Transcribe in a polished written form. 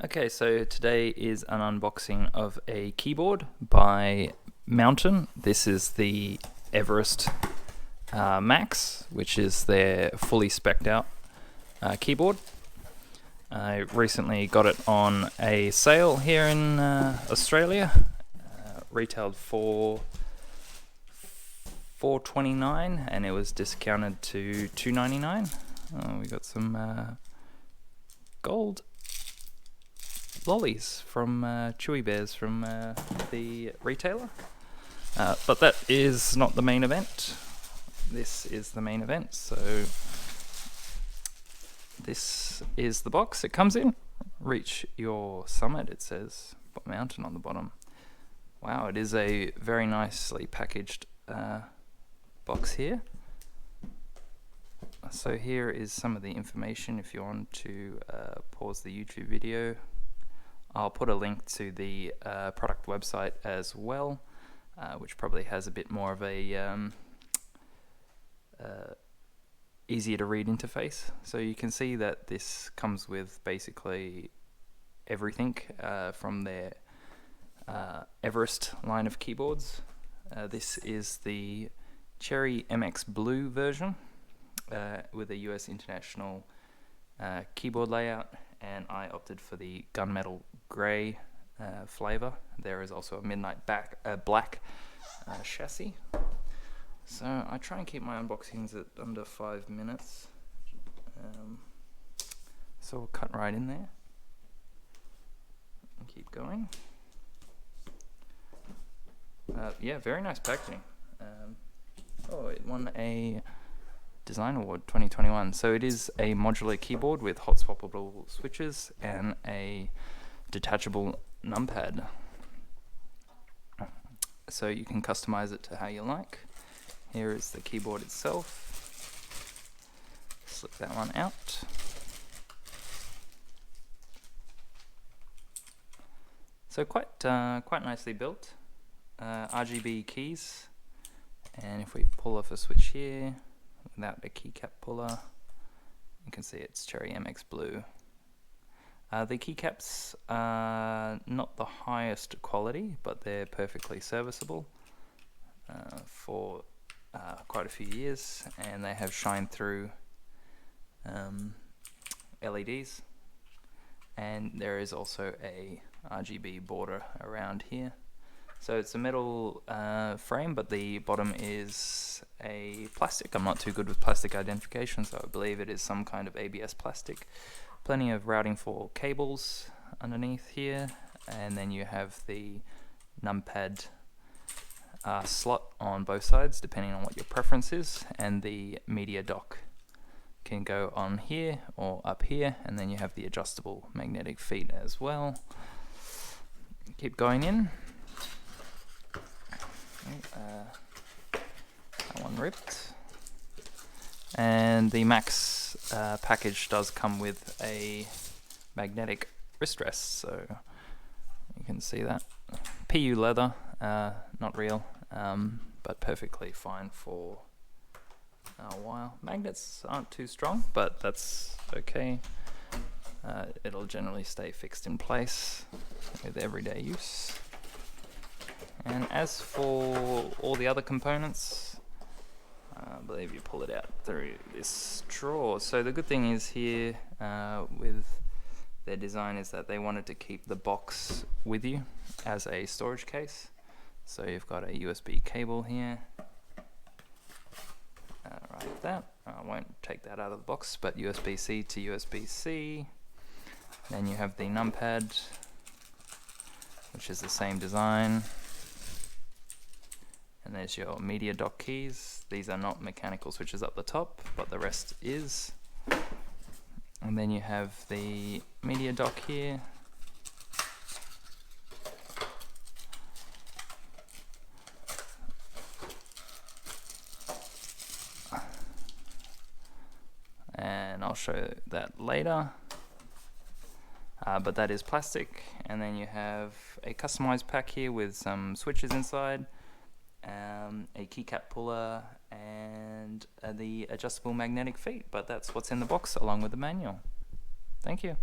Okay, so today is an unboxing of a keyboard by Mountain. This is the Everest Max, which is their fully spec'd out keyboard. I recently got it on a sale here in Australia. Retailed for $4.29 and it was discounted to $2.99. We got some gold lollies from Chewy Bears from the retailer. But that is not the main event. This is the main event. So this is the box it comes in. Reach your summit, it says, Mountain on the bottom. Wow, it is a very nicely packaged box here. So here is some of the information if you want to pause the YouTube video. I'll put a link to the product website as well, which probably has a bit more of a easier to read interface. So you can see that this comes with basically everything from their Everest line of keyboards. This is the Cherry MX Blue version with a US International keyboard layout, and I opted for the gunmetal grey flavor. There is also a midnight black chassis. So I try and keep my unboxings at under 5 minutes. So we'll cut right in there and keep going. Yeah, very nice packaging. Oh, it won a Design Award 2021. So it is a modular keyboard with hot swappable switches and a detachable numpad. So you can customize it to how you like. Here is the keyboard itself. Slip that one out. So quite nicely built. RGB keys, and if we pull off a switch here without the keycap puller, you can see it's Cherry MX Blue. The keycaps are not the highest quality, but they're perfectly serviceable for quite a few years, and they have shine through LEDs, and there is also a RGB border around here. So it's a metal frame, but the bottom is a plastic. I'm not too good with plastic identification, so I believe it is some kind of ABS plastic. Plenty of routing for cables underneath here, and then you have the numpad slot on both sides, depending on what your preference is, and the media dock can go on here or up here, and then you have the adjustable magnetic feet as well. Keep going in. That one ripped. And the Max package does come with a magnetic wrist rest, so you can see that. PU leather, not real, but perfectly fine for a while. Magnets aren't too strong, but that's okay. It'll generally stay fixed in place with everyday use. And as for all the other components, I believe you pull it out through this drawer. So the good thing is here with their design is that they wanted to keep the box with you as a storage case. So you've got a USB cable here, right like that. I won't take that out of the box, but USB-C to USB-C. Then you have the numpad, which is the same design. And there's your media dock keys. These are not mechanical switches up the top, but the rest is. And then you have the media dock here. And I'll show that later. But that is plastic. And then you have a customized pack here with some switches inside. A keycap puller, and the adjustable magnetic feet, but that's what's in the box along with the manual. Thank you.